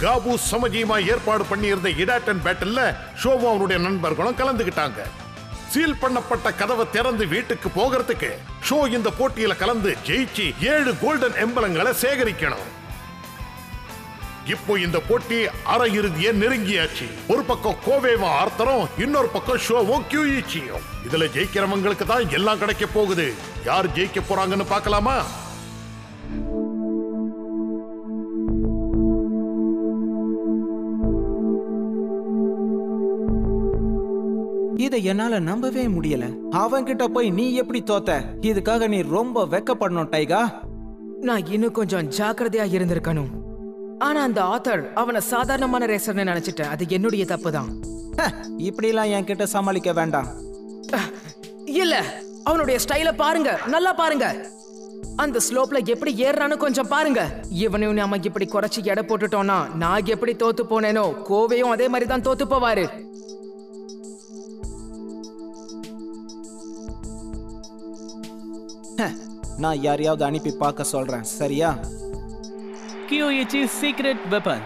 காபு சமஜிமா ஏற்பாடு பண்ணியிருந்த இடாட்டன் பேட்டில் ஷோவும் அவனுடைய நண்பர்களும் கலந்துகிட்டாங்க. சீல் பண்ணப்பட்ட கதவை திறந்து வீட்டுக்கு போகிறதுக்கு ஷோ இந்த போட்டியில கலந்து ஜெயிச்சு 7 கோல்டன் எம்பலங்களை சேகரிக்கணும். இப்போ இந்த போட்டி அரையிறுதியே நெருங்கியாச்சு. ஒரு பக்கம் கோவேவும் ஆர்த்தரும், இன்னொரு பக்கம் ஷோவும் கியூயிச்சியும். இதுல ஜெயிக்கிறவங்களுக்கு தான் எல்லாம் கிடைக்க போகுது. யார் ஜெயிக்க போறாங்கன்னு பார்க்கலாமா? இதை என்னால நம்பவே முடியல. அவன்கிட்ட போய் நீ எப்படி தோத்த? இதுக்காக நீ ரொம்ப வெக்கப்படணும் டைகா. நான் இன்னும் கொஞ்சம் ஜாக்கிரதையா இருந்திருக்கணும். ஆனா அந்த ஆத்தர் அவனை சாதாரணமான ரேசர்னு நினைச்சிட்டேன். அது என்னுடைய தப்பு தான். இப்படிலாம் என்கிட்ட சமாளிக்க வேண்டாம். இல்ல, அவனுடைய ஸ்டைல பாருங்க, நல்லா பாருங்க. அந்த ஸ்லோப்ல எப்படி ஏறான்னு கொஞ்சம் பாருங்க. இவனையும் நாம இப்படி குறைச்சி எடை போட்டுட்டோம்னா நான் எப்படி தோத்து போனேனோ கோவையும் அதே மாதிரி தான் தோத்து போவாரு. நான் யாரையாவது அனுப்பி பார்க்க சொல்றேன், சரியா? கியூயிச்சி சீக்ரெட் வெப்பன்.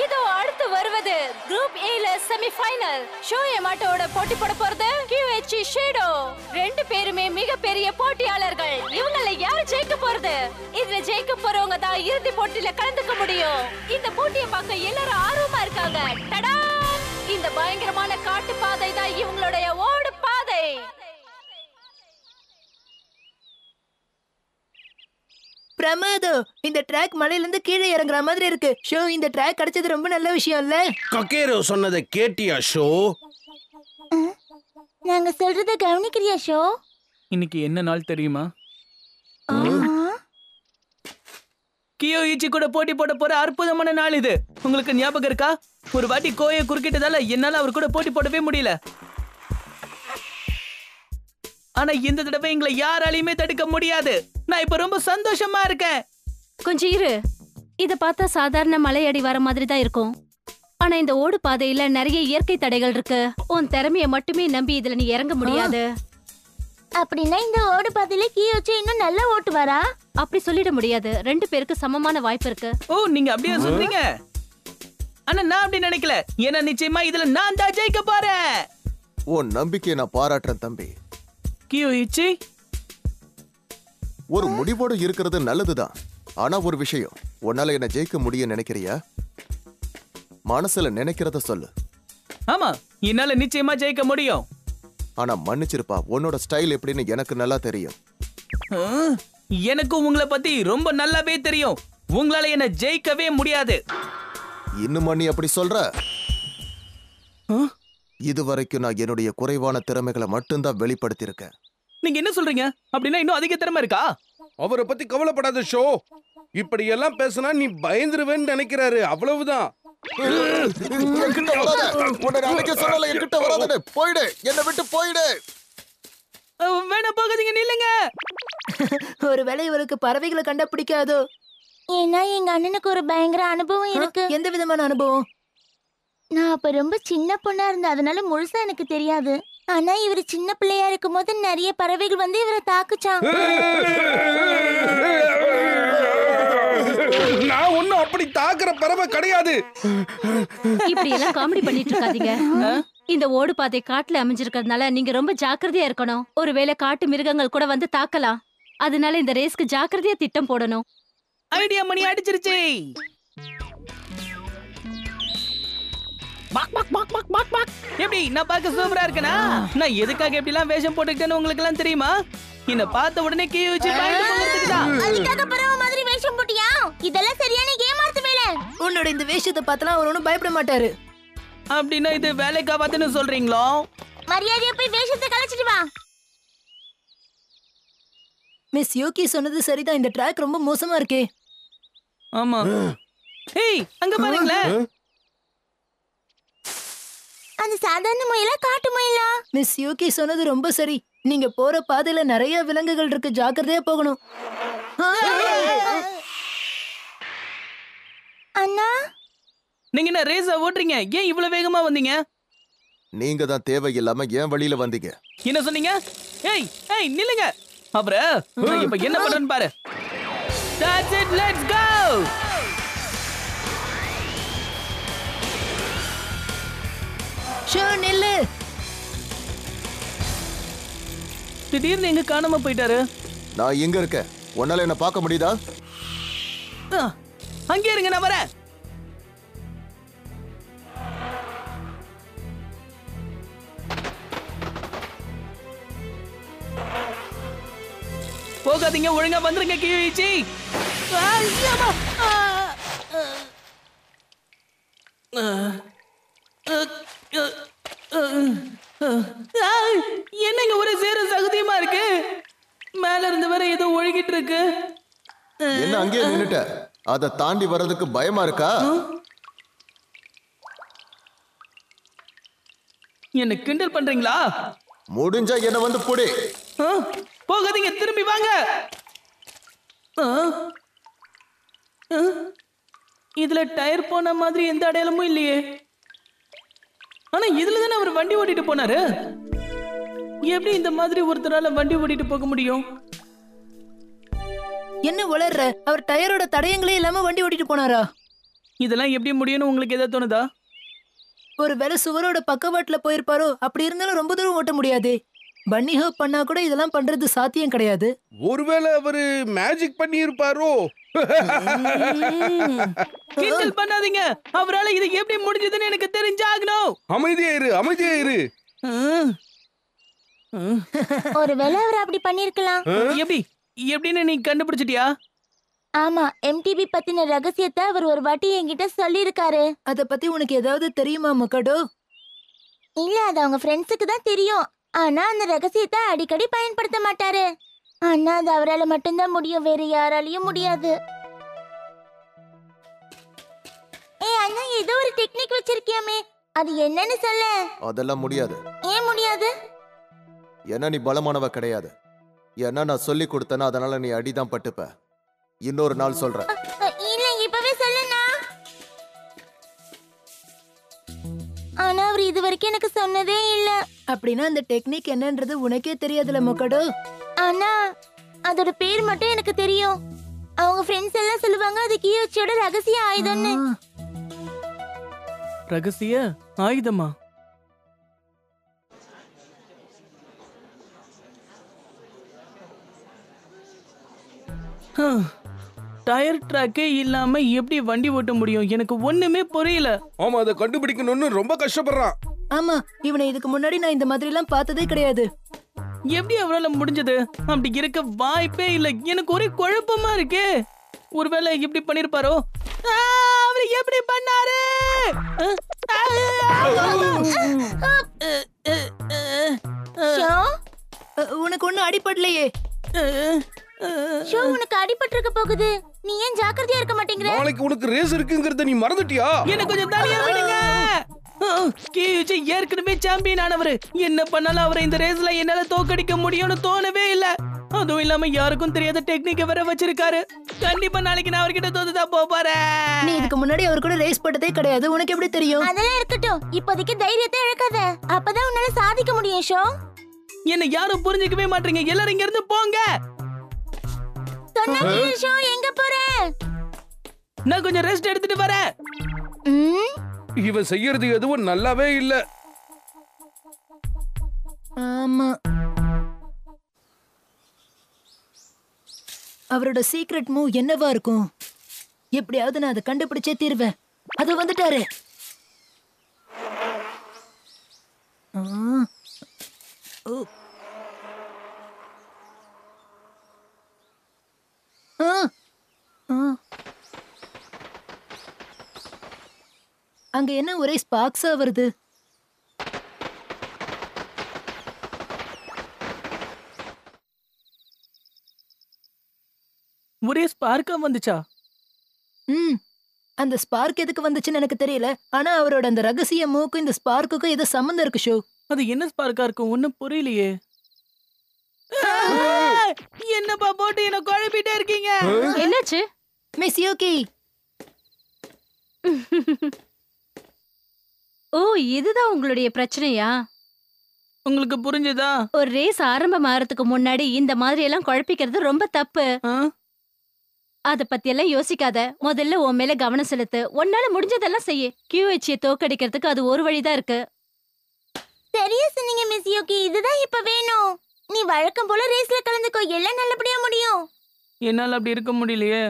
இதோ அடுத்து வருவது குரூப் ஏல செமிஃபைனல். ஷோயமாட்டோட போட்டி போட போறது கியூயிச்சி ஷேடோ. 2 பேருமே மிகப்பெரிய போட்டியாளர்கள். இவங்கள யாரு ஜெயிக்க போறது? இதுல ஜெயிக்க போறவங்க தான் இறுதி போட்டியில கலந்துக்க முடியும். இந்த போட்டியை பார்க்க எல்லாரும் ஆர்வமா இருக்காங்க. டடா! இந்த பயங்கரமான காட்டு பாதை தான் இவங்களுடைய ஓடு பாதை. பிரமாதம். இந்த ட்ராக் மலையில இருந்து கீழே இறங்குற மாதிரி இருக்கு. ஷோ, இந்த ட்ராக் கிடைச்சது ரொம்ப நல்ல விஷயம் இல்ல? கக்கேரோ சொன்னதை கேட்டியா ஷோ? நாங்க சொல்றத கவனிக்கிறியா ஷோ? இன்னைக்கு என்ன நாள் தெரியுமா? கியூயிச்சி கூட போட்டி போட போற அற்புதமான நாள் இது. உங்களுக்கு ஞாபகம் இருக்கா? ஒரு வாட்டி கோயை குறுக்கிட்டதால என்னால அவர் கூட போட்டி போடவே முடியல. ஆனா இந்த தடவை எங்களை யாராலையுமே தடுக்க முடியாது. நான் இப்ப ரொம்ப சந்தோஷமா இருக்கேன். கொஞ்சம் இரு. இத பார்த்தா சாதாரண மலையடி வர மாதிரி தான் இருக்கும். ஆனா இந்த ஓடு பாதையில நிறைய இயற்கை தடைகள் இருக்கு. உன் திறமைய மட்டுமே நம்பி இதுல நீ இறங்க முடியாது. அப்படின்னா இந்த ஓடு பாதையில கியூயிச்சி இன்னும் நல்லா ஓட்டுவாரா? அப்படி சொல்லிட முடியாது. 2 பேருக்கு சமமான வாய்ப்பு இருக்கு. ஓ, நீங்க அப்படியே சொல்றீங்க. ஆனா நான் அப்படி நினைக்கல. ஏன்னா நிச்சயமா இதுல நான் தான் ஜெயிக்க போறேன். உன் நம்பிக்கையை நான் பாராட்டுறேன் தம்பி. கியூயிச்சி, ஒரு முடிவோடு இருக்கிறது நல்லதுதான். ஆனா ஒரு விஷயம், உன்னால என்ன ஜெயிக்க முடியும் நினைக்கிறியா? மனசுல நினைக்கிறத சொல்லு. ஆமா, என்னால நிச்சயமா ஜெயிக்க முடியும். ஆனா மன்னிச்சிருப்பா, உன்னோட ஸ்டைல் எப்படின்னு எனக்கு நல்லா தெரியும். எனக்கும் உங்களை பத்தி ரொம்ப நல்லாவே தெரியும். உங்களால என்ன ஜெயிக்கவே முடியாது. இன்னும் நீ அப்படி சொல்ற? இதுவரைக்கும் நான் என்னுடைய குறைவான திறமைகளை மட்டும்தான் வெளிப்படுத்தியிருக்கேன். நீங்க என்ன சொல்றீங்க? அப்படின்னா இன்னும் அதிக திறமை இருக்கா? அவரை பத்தி கவலைப்படாத ஷோ. இப்படி எல்லாம் பேசினா நீ பயந்துருவேன்னு நினைக்கிறாரு, அவ்வளவுதான். போயிடு, என்னை விட்டு போயிடு. வேணா, போகாதீங்க, நில்லுங்க. ஒருவேளை இவருக்கு பறவைகளை கண்டா பிடிக்காதோ? ஏன்னா எங்க அண்ணனுக்கு ஒரு பயங்கர அனுபவம் இருக்கு. எந்த விதமான அனுபவம்? நான் அப்ப ரொம்ப சின்ன பொண்ணா இருந்தேன், அதனால முழுசா எனக்கு தெரியாது. ஆனா இவரு சின்ன பிள்ளையா இருக்கும் போது நிறைய பறவைகள் வந்து இவரை தாக்குச்சான். நான் ஒன்னும் அப்படி தாக்குற பறவை கிடையாது. இப்படி எல்லாம் காமெடி பண்ணிட்டு இருக்காதீங்க. இந்த ஓடு பாதை காட்டுல அமைஞ்சிருக்கிறதுனால நீங்க ரொம்ப ஜாக்கிரதையா இருக்கணும். ஒருவேளை காட்டு மிருகங்கள் கூட வந்து தாக்கலாம். அதனால இந்த ரேஸ்க்கு ஜாக்கிரதையா திட்டம் போடணும். ஐடியா மணி அடிச்சிருச்சு. எப்படி நான் பார்க்க சூப்பரா இருக்கேனா? நான் எதுக்காக எப்படி எல்லாம் வேஷம் போட்டுக்கிட்டேன்னு உங்களுக்கு எல்லாம் தெரியுமா? என்ன பார்த்த உடனே கியூயிச்சி பாயிண்ட் போகிறதுக்கு தான். அதுக்காக பறவை மாதிரி வேஷம் போட்டியா? இதெல்லாம் சரியான ஏமாத்து வேலை. உன்னோட இந்த வேஷத்தை பார்த்தா அவர் ஒன்றும் பயப்பட மாட்டாரு. அப்படின்னா இது வேலைக்காவாதுன்னு சொல்றீங்களோ? மரியாதையா போய் வேஷத்தை கலைச்சிட்டு வா. மிஸ் யூகி சொன்னது சரிதான். இந்த ட்ராக் ரொம்ப மோசமா இருக்கே. ஆமா. ஏய், அங்க பாருங்களேன். அந்த சாதாரண முயலா காட்டு முயலா? மிஸ் யூகி சொன்னது ரொம்ப சரி. நீங்க போற பாதையில நிறைய விலங்குகள் இருக்கு, ஜாக்கிரதையா போகணும். அண்ணா, நீங்க என்ன ரேஸா ஓட்டுறீங்க? ஏன் இவ்வளவு வேகமா வந்தீங்க? நீங்க தான் தேவையில்லாம ஏன் வழியில வந்தீங்க. என்ன சொன்னீங்க? ஏய் ஏய், நில்லுங்க. அப்புறம் இப்ப என்ன பண்றேன்னு பாரு. That's it, let's go! Show நில்லு. திடீர்னு எங்க காணாம போயிட்டாரு? நான் இங்க இருக்கேன். உன்னால என்ன பார்க்க முடியுதா? அங்கே இருங்க, நான் வரேன். போகாதீங்க, ஒழுங்கா வந்துருங்க கியூச்சி. என்னங்க ஒரே சேர சகுதியமா இருக்கு. மேல இருந்து வர ஏதோ ஒழுகிட்டு இருக்கு. என்ன அங்கேயே நின்னுட்ட? அதை தாண்டி வர்றதுக்கு பயமா இருக்கா? என்ன கிண்டல் பண்றீங்களா? முடிஞ்சா என்ன வந்து புடி. போகாதீங்க, திரும்பி வாங்க. இதுல டயர் போன மாதிரி எந்த அடையாளமும் இல்லையே. ஆனா இதுல தானே அவர் வண்டி ஓட்டிட்டு போனாரு. எப்படி இந்த மாதிரி ஒருத்தரால வண்டி ஓட்டிட்டு போக முடியும்? என்ன உளர்ற? அவர் டயரோட தடயங்களே இல்லாம வண்டி ஓட்டிட்டு போனாரா? இதெல்லாம் எப்படி முடியும்னு உங்களுக்கு ஏதாவது தோணுதா? ஒருவேளை சுவரோட பக்கவாட்டுல போயிருப்பாரோ? அப்படி இருந்தாலும் ரொம்ப தூரம் ஓட்ட முடியாது. பன்னி ஹாப் பண்ணா கூட இதெல்லாம் பண்றது சாத்தியம் கிடையாது. ஒருவேளை அவரு மேஜிக் பண்ணி இருப்பாரோ? கிண்டல் பண்ணாதீங்க. அவரால இது எப்படி முடிஞ்சதுன்னு எனக்கு தெரிஞ்சாகணும். அமைதியா இரு, அமைதியா இரு. ஒருவேளை அவர் அப்படி பண்ணிருக்கலாம். எப்படின்னு நீ கண்டுபிடிச்சிட்டியா? ஆமா, எம்டிபி பத்தின ரகசியத்தை அவர் ஒரு வாட்டி என்கிட்ட சொல்லிருக்காரு. அத பத்தி உனக்கு ஏதாவது தெரியுமா மக்கடோ? இல்ல, அது அவங்க ஃப்ரெண்ட்ஸுக்கு தான் தெரியும். ஆனா அந்த ரகசியத்தை அடிக்கடி பயன்படுத்த மாட்டாரு. ஆனா அது அவரால மட்டும்தான் முடியும், வேற யாராலையும் முடியாது. அண்ணா, ஏதோ ஒரு டெக்னிக் வச்சிருக்கியாமே, அது என்னன்னு சொல்ல. அதெல்லாம் முடியாது. ஏன் முடியாது? ஏன்னா நீ பலமானவ கிடையாது. ஏன்னா நான் சொல்லி கொடுத்தேன்னா அதனால நீ அடிதான் பட்டுப்ப. இன்னொரு நாள் சொல்றேன். இல்ல, இப்பவே சொல்லுண்ணா. ஆனா அவர் இது வரைக்கும் எனக்கு சொன்னதே இல்ல. அப்படின்னா அந்த டெக்னிக் என்னன்றது உனக்கே தெரியாதுல மக்கடோ? ஆனா அதோட பேர் மட்டும் எனக்கு தெரியும். அவங்க ஃப்ரெண்ட்ஸ் எல்லாம் சொல்லுவாங்க அது கியோச்சியோட ரகசிய ஆயுதம்னு. ரகசிய ஆயுதமா? டயர் ட்ராக்கே இல்லாம எப்படி வண்டி ஓட்ட முடியும்? எனக்கு ஒண்ணுமே புரியல. ஆமா, அதை கண்டுபிடிக்கணும்னு ரொம்ப கஷ்டப்படுறான். ஆமா, இவனை இதுக்கு முன்னாடி நான் இந்த மாதிரி எல்லாம் பார்த்ததே கிடையாது. எப்படி அவரால முடிஞ்சது? அப்படி இருக்க வாய்ப்பே இல்ல. எனக்கு ஒரே குழப்பமா இருக்கு. ஒருவேளை எப்படி பண்ணிருப்பாரோ? அவர் எப்படி பண்ணாரு? உனக்கு ஒண்ணும் அடிபடலையே. உனக்கு அடிபட்டிருக்க போகுது. நீ ஏன் ஜாக்கிரதையா இருக்க மாட்டேங்கிற? நாளைக்கு உனக்கு ரேஸ் இருக்குங்கறத நீ மறந்துட்டியா? எனக்கு கொஞ்சம் தனியா விடுங்க. கியூச்சி ஏற்கனவே சாம்பியன் ஆனவர். என்ன பண்ணாலும் அவரை இந்த ரேஸ்ல என்னால தோக்கடிக்க முடியும்னு தோணவே இல்ல. அதுவும் இல்லாம யாருக்கும் தெரியாத டெக்னிக்க வேற வச்சிருக்காரு. கண்டிப்பா நாளைக்கு நான் அவர்கிட்ட தோத்துதான் போறேன். நீ இதுக்கு முன்னாடி அவர் கூட ரேஸ் போட்டதே கிடையாது, உனக்கு எப்படி தெரியும்? அதெல்லாம் இருக்கட்டும், இப்போதைக்கு தைரியத்தை இழக்காத. அப்பதான் உன்னால சாதிக்க முடியும். ஷோ, என்ன யாரும் புரிஞ்சுக்கவே மாட்டீங்க. எல்லாரும் இங்க இருந்து போங்க. ஷோ, எங்க போற? நான் கொஞ்சம் ரெஸ்ட் எடுத்துட்டு வரேன். இவன் செய்யறது எதுவும் நல்லாவே இல்ல. ஆமா, அவரோட சீக்ரெட் மூவ் என்னவா இருக்கும்? எப்படியாவது நான் அதை கண்டுபிடிச்சே தீர்வேன். அது வந்துட்டாரு. அங்க என்ன ஒரே ஸ்பார்க்ஸா வருது? ஒரே ஸ்பார்க்கா வந்துச்சா? அந்த ஸ்பார்க் எதுக்கு வந்துச்சுன்னு எனக்கு தெரியல. ஆனா அவரோட அந்த ரகசிய மூக்கும் இந்த ஸ்பார்க்குக்கும் ஏதோ சம்பந்தம் இருக்கு. ஷோ, அது என்ன ஸ்பார்க்கா இருக்கும்? ஒண்ணும் புரியலையே. என்னப்பா போட்டு என்ன குழப்பிட்டே இருக்கீங்க? என்னாச்சு மிஸ் யூகி? ஓ, இதுதான் உங்களுடைய பிரச்சனையா? உங்களுக்கு புரிஞ்சதா? ஒரு ரேஸ் ஆரம்பமாறதுக்கு முன்னாடி இந்த மாதிரி எல்லாம் குழப்பிக்கிறது ரொம்ப தப்பு. அத பத்தி எல்லாம் யோசிக்காத. முதல்ல உன் மேல கவனம் செலுத்து. உன்னால முடிஞ்சதெல்லாம் செய்யு. QHயை தோக்கடிக்கிறதுக்கு அது ஒரு வழிதான் இருக்கு. சரியா சொன்னீங்க மிஸ் யூகி. இதுதான் இப்ப வேணும். நீ வழக்கம் போல ரேஸ்ல கலந்துக்கோ. எல்லாம் நல்லபடியா முடியும். என்னால அப்படி இருக்க முடியலையே.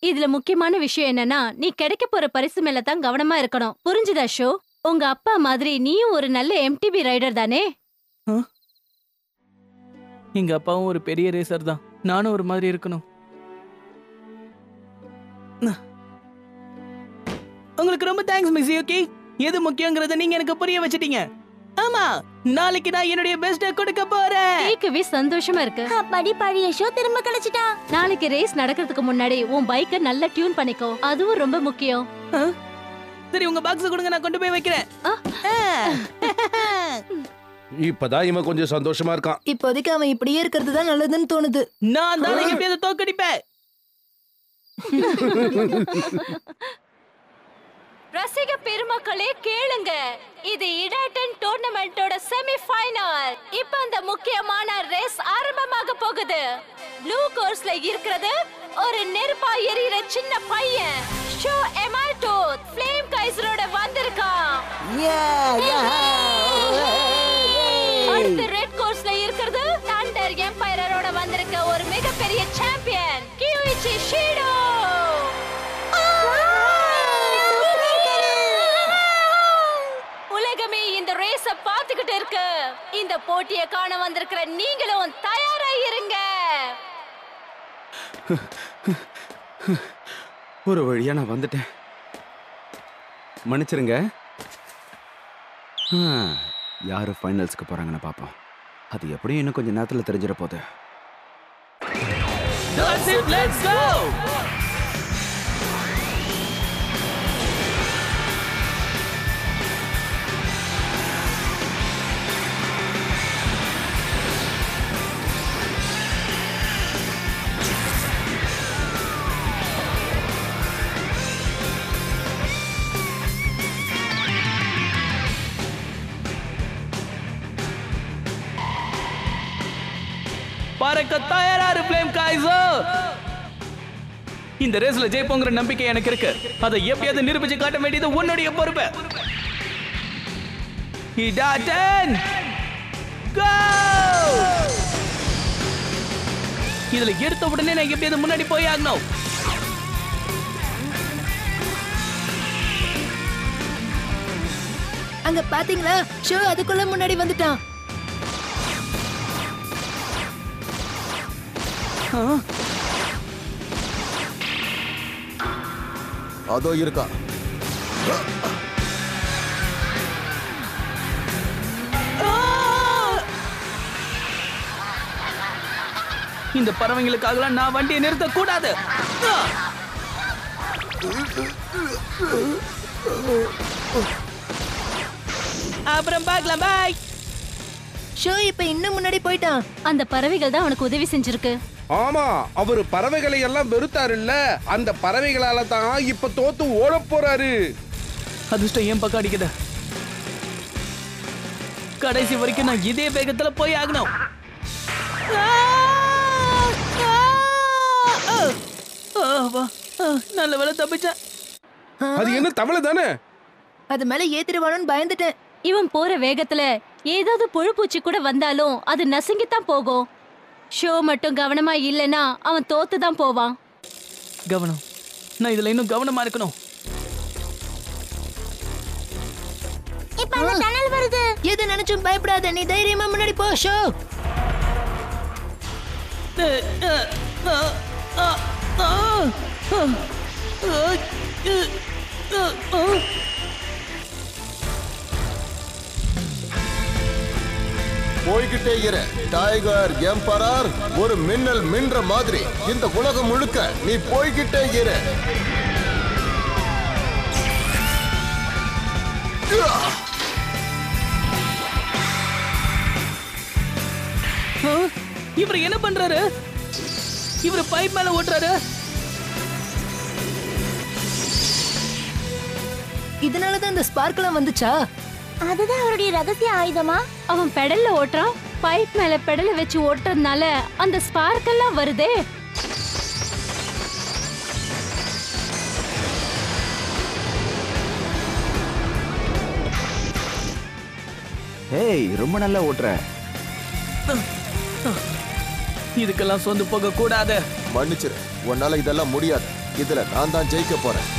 இதுல முக்கியமான விஷயம் என்னன்னா, நீ கிடைக்க போற பரிசு மேல தான் கவனமா இருக்கணும். புரிஞ்சுதா ஷோ? உங்க அப்பா மாதிரி நீயும் ஒரு நல்ல MTB ரைடர் தானே? எங்க அப்பாவும் ஒரு பெரிய ரேசர் தான். நானும் ஒரு மாதிரி இருக்கணும். உங்களுக்கு ரொம்ப தேங்க்ஸ் மிஸ் யூகி. எது முக்கியங்கிறத நீங்க எனக்கு புரிய வச்சிட்டீங்க. ஆமா, நாளைக்கு நான் என்னுடைய பெஸ்ட கொடுக்க போறேன். கேட்கவே சந்தோஷமா இருக்கு. அப்படி பழைய ஷோ திரும்ப கழிச்சிட்டா. நாளைக்கு ரேஸ் நடக்கிறதுக்கு முன்னாடி உன் பைக்கை நல்லா டியூன் பண்ணிக்கோ. அதுவும் ரொம்ப முக்கியம். சரி, உங்க பாக்ஸ் கொடுங்க, நான் கொண்டு போய் வைக்கிறேன். இப்பதான் இவன் கொஞ்சம் சந்தோஷமா இருக்கான். இப்போதைக்கு அவன் இப்படியே இருக்கிறது தான் நல்லதுன்னு தோணுது. நான் தான் எப்படியாவது தோக்கடிப்பேன். ரசிக பெருமக்களே கேளுங்க, இது இடாட்டன் டோர்னமெண்டோட செமி ஃபைனல். இப்ப அந்த முக்கியமான ரேஸ் ஆரம்பமாக போகுது. ப்ளூ கோர்ஸ்ல இருக்கிறது ஒரு நெருப்பா எரியிற சின்ன பையன். ஷோ எமால்டோ ஃப்ளேம் கைசரோட வந்திருக்கான். அடுத்து ரெட் கோர்ஸ்ல இருக்கிறது தண்டர் எம்பையரோட வந்திருக்க ஒரு மிகப்பெரிய சாம்பியன் கியூஇச்சி ஷீடோ. உலகமே இந்த ரேஸ பாத்துக்கிட்டு இருக்கு. இந்த போட்டியை காண வந்திருக்கிற நீங்களும் தயாரா இருங்க. ஒரு வழியா நான் வந்துட்டேன். மன்னிச்சிருங்க. யாரு ஃபைனல்ஸ்க்கு போறாங்கன்னு பாப்போம். அது எப்படியும் இன்னும் கொஞ்சம் நேரத்துல தெரிஞ்சிட போகுது. That's it, let's go. பறக்க தயாராரு ஃப்ளேம் கைசர். இந்த ரேஸ்ல ஜெயிப்போங்கிற நம்பிக்கை எனக்கு இருக்கு. அதை எப்படியாவது நிரூபிச்சு காட்ட வேண்டியது உன்னுடைய பொறுப்பு. இடாட்டன் கோ. இதுல எடுத்த உடனே நான் எப்படியாவது முன்னாடி போய் ஆகணும். அங்க பாத்தீங்களா, ஷோ அதுக்குள்ள முன்னாடி வந்துட்டான். அதோ இருக்கா. இந்த பறவைங்களுக்காக நான் வண்டியை நிறுத்த கூடாது. அப்புறம் பார்க்கலாம். பாய். ஷோ இப்ப இன்னும் முன்னாடி போயிட்டான். அந்த பறவைகள் தான் அவனுக்கு உதவி செஞ்சிருக்கு. ஆமா, அவரு பறவைகளை எல்லாம் வெறுத்தாருல்ல, அந்த பறவைகளால தான் இப்ப தோத்து ஓட போறாரு. அதிர்ஷ்டம் ஏன் பக்கம் அடிக்குது. கடைசி வரைக்கும் நான் இதே வேகத்துல போய் ஆகணும். நல்ல வேலை தப்பிச்சேன். அது என்ன தவளை தானே? அது மேல ஏத்திடுவானோன்னு பயந்துட்டேன். இவன் போற வேகத்துல ஏதாவது புழுப்பூச்சி கூட வந்தாலும் அது நசுங்கித்தான் போகும். ஷோ மட்டும் கவனமா இல்லனா அவன் தோத்து தான் போவான். கவனம், நான் இதுல இன்னும் கவனமா இருக்கணும். இப்ப அந்த டனல் வருது. எது நினைச்சும் பயப்படாத, நீ தைரியமா முன்னாடி போ ஷோ. போய்கிட்டே இரு. டைகர் எம்பரர் ஒரு மின்னல் மின்ற மாதிரி இந்த உலகம் முழுக்க நீ போய்கிட்டே இரு. இவர் என்ன பண்றாரு? இவர் பைப் மேல ஓட்டுறாரு. இதனாலதான் இந்த ஸ்பார்க்லாம் வந்துச்சா? அதுதான் அவருடைய ரகசிய ஆயுதமா? அவன் பெடல்ல ஓட்டுறான். பைப் மேல பெடல வச்சு ஓட்டுறதுனால அந்த ஸ்பார்க் எல்லாம் வருதே. ஏய் ரொம்ப நல்லா ஓட்டுற. இதுக்கெல்லாம் சொந்து போக கூடாது. மன்னிச்சிரு, உன்னால இதெல்லாம் முடியாது. இதுல நான் தான் ஜெயிக்க போறேன்.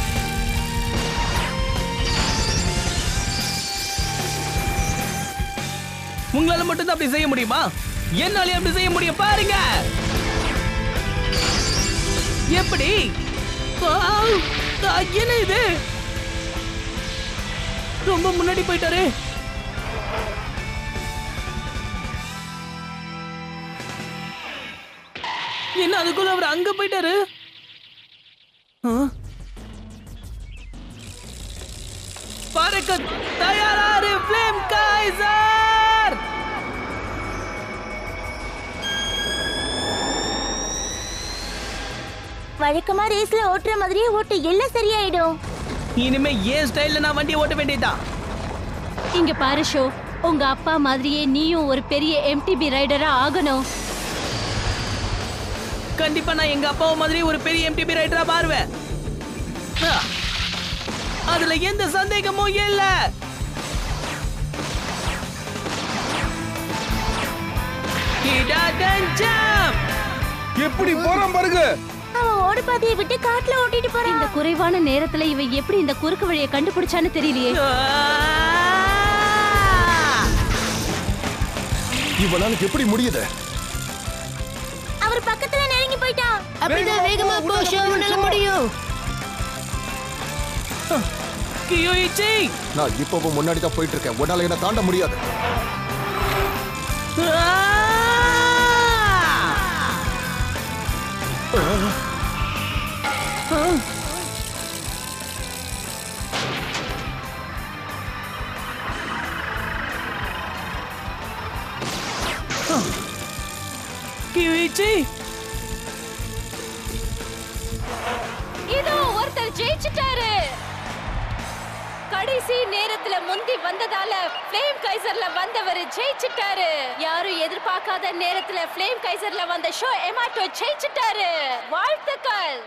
உங்களால மட்டும் தான் அப்படி செய்ய முடியுமா? என்னாலே அப்படி செய்ய முடியும் பாருங்க. எப்படி? என்ன இது? ரொம்ப முன்னாடி போயிட்டாரு. என்ன அதுக்குள்ள அவர் அங்க போயிட்டாரு? பறக்க தயாராரு ஃப்ளேம் கைசர். வழக்கமா ரேஸ்ல ஓட்டுற மாதிரியே ஓட்டு, எல்லாம் சரியாயிடும். இனிமே ஏன் ஸ்டைல்ல நான் வண்டியை ஓட்ட வேண்டியதுதான். இங்க பாரு ஷோ, உங்க அப்பா மாதிரியே நீயும் ஒரு பெரிய எம்டிபி ரைடரா ஆகணும். கண்டிப்பா நான் எங்க அப்பா மாதிரி ஒரு பெரிய எம்டிபி ரைடரா மாறுவேன். அதுல எந்த சந்தேகமும் இல்ல. எப்படி போறான் பாருங்க. அவன் ஓடு பாதையை விட்டு காட்டுல ஓட்டிட்டு போறான். இந்த குறைவான நேரத்துல இவன் எப்படி இந்த குறுக்கு வழியை கண்டுபிடிச்சான்னு தெரியலையே. இவனால எப்படி முடியுது? அவர் பக்கத்துல நெருங்கி போயிட்டான். அப்படிதான் வேகமா போ ஷோ, உன்னால முடியும். கியோயிச்சி, நான் இப்பவும் முன்னாடி தான் போயிட்டு இருக்கேன். உன்னால என்ன தாண்ட முடியாது. கியோயிச்சி, இதோ ஒருத்தர் ஜெயிச்சிட்டாரு. கடைசி நேரத்துல முந்தி வந்ததால ஃப்ளேம் கைசர்ல வந்தவர் ஜெயிச்சிட்டாரு. யாரும் எதிர்பார்க்காத நேரத்துல ஃப்ளேம் கைசர்ல வந்த ஷோ எமாட்டோ ஜெயிச்சிட்டாரு. வாழ்த்துக்கள்.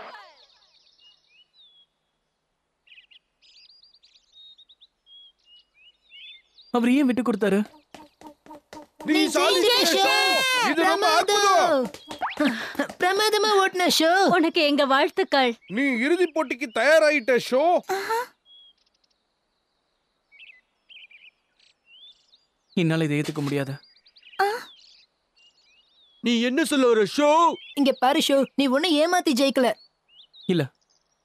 அவர் ஏன் விட்டு கொடுத்தாரு? நீ சாதிச்ச ஷோ. இது ரொம்ப அற்புதம். பிரமாதமா ஓட்டுன ஷோ. உனக்கு எங்க வாழ்த்துக்கள். நீ இறுதி போட்டிக்கு தயாராயிட்ட ஷோ. என்னால இதை ஏத்துக்க முடியாது. நீ என்ன சொல்ல வர ஷோ? இங்க பாரு ஷோ, நீ ஒன்னும் ஏமாத்தி ஜெயிக்கல. இல்ல,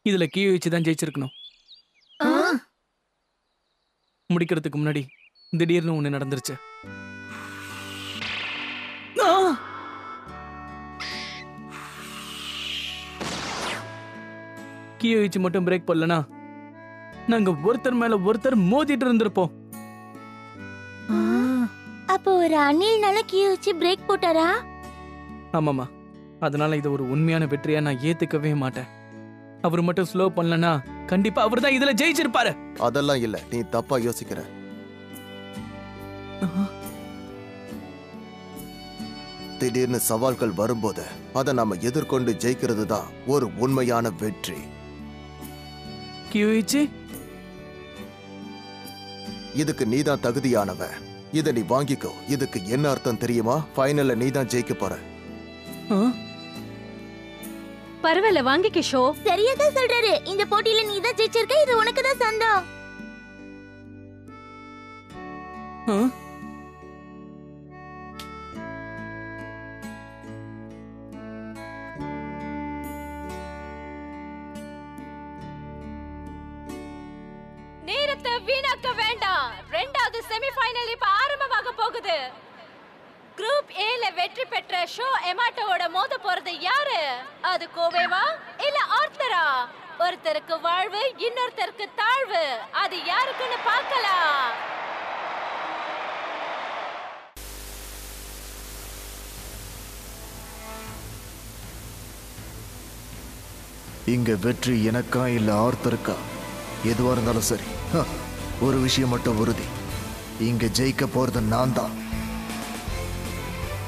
இதுல கியோயிச்சி தான் ஜெயிச்சிருக்கணும். முடிக்கிறதுக்கு முன்னாடி திடீர்னு ஒண்ணு நடந்துருச்சு. கியோயிச்சி மட்டும் பிரேக் பண்ணலனா நாங்க ஒருத்தர் மேல ஒருத்தர் மோதிட்டு இருந்திருப்போம். அப்போ ஒரு அணில்னால கியோயிச்சி பிரேக் போட்டாரா? ஆமாமா, அதனால இது ஒரு உண்மையான வெற்றியா நான் ஏத்துக்கவே மாட்டேன். அவர் மட்டும் ஸ்லோ பண்ணலனா கண்டிப்பா அவர் தான் இதுல ஜெயிச்சிருப்பாரு. அதெல்லாம் இல்ல, நீ தப்பா யோசிக்கிற. திடீர்னு சவால்கள் வரும்போது அதை நாம எதிர்கொண்டு ஜெயிக்கிறது தான் ஒரு உண்மையான வெற்றி. கியோயிச்சி, இதுக்கு நீதான் தகுதியானவ. இதை நீ வாங்கிக்கோ. இதுக்கு என்ன அர்த்தம் தெரியுமா? ஃபைனல்ல நீதான் ஜெயிக்க போற. பரவாயில்ல, வாங்கிக்க ஷோ. சரியா தான் சொல்றாரு. இந்த போட்டியில நீ தான் ஜெயிச்சிருக்க. இது உனக்கு தான் சொந்தம். நேரத்தை வீணாக்க வேண்டாம். இரண்டாவது செமிஃபைனல் இப்ப ஆரம்பமாக போகுது. குரூப் ஏல வெற்றி பெற்ற ஷோ எமாட்டோவோட மோத போறது யாரு? அது கோவேவா இல்ல ஆர்த்தரா? ஒருத்தருக்கு வாழ்வு, இன்னொருத்தருக்கு தாழ்வு. அது யாருக்குன்னு பார்க்கலாம். இங்க வெற்றி எனக்கா இல்ல ஆர்த்தருக்கா? எதுவா இருந்தாலும் சரி, ஒரு விஷயம் மட்டும் உறுதி, இங்க ஜெயிக்க போறது நான் தான்.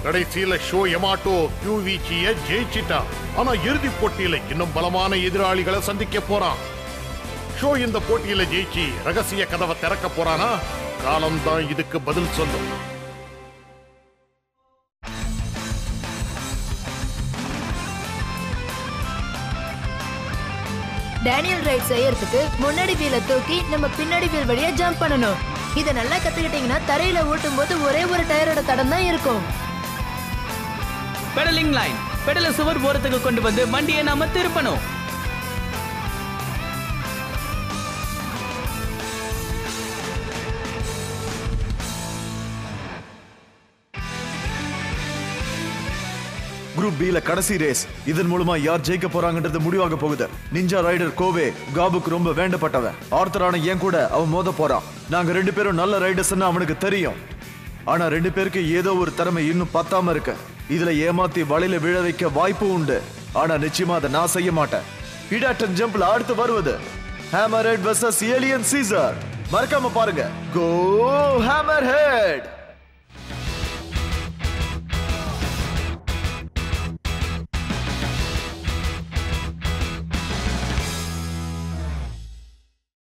கடைசியில ஷோ எமாட்டோ கியூவிச்சியை ஜெயிச்சிட்டா. ஆனா இறுதி போட்டியில இன்னும் பலமான எதிராளிகளை சந்திக்க போறான். ஷோ இந்த போட்டியில ஜெயிச்சு ரகசிய கதவை திறக்க போறானா காலம்தான் இதுக்கு பதில் சொல்லும். டேனியல் ரைட் செய்யறதுக்கு முன்னாடி வீலை தூக்கி நம்ம பின்னாடி வீல் வழியா ஜம்ப் பண்ணணும். இத நல்லா கத்துக்கிட்டீங்கன்னா தரையில ஓட்டும் போது ஒரே ஒரு டயரோட தடம் தான் இருக்கும். பெடலிங் லைன், பெடல சுவர் ஓரத்துக்கு கொண்டு வந்து வண்டியை நாம திருப்பணும். குரூப் பில கடைசி ரேஸ். இதன் மூலமா யார் ஜெயிக்க போறாங்கன்றது முடிவாக போகுது. நிஞ்சா ரைடர் கோவே காபுக்கு ரொம்ப வேண்டப்பட்டவன். ஆர்த்தரான ஏன் கூட அவன் மோத போறான். நாங்க 2 பேரும் நல்ல ரைடர்ஸ்னு அவனுக்கு தெரியும். ஆனா 2 பேருக்கு ஏதோ ஒரு திறமை இன்னும் பத்தாம இருக்கு. இதுல ஏமாத்தி வலையில விழ வைக்க வாய்ப்பு உண்டு. ஆனா நிச்சயமா அதை நான் செய்ய மாட்டேன். இடாட்டன் ஜம்ப்ல அடுத்து வருவது hammer head vs alien Caesar. மறக்காம பாருங்க. Go hammer head.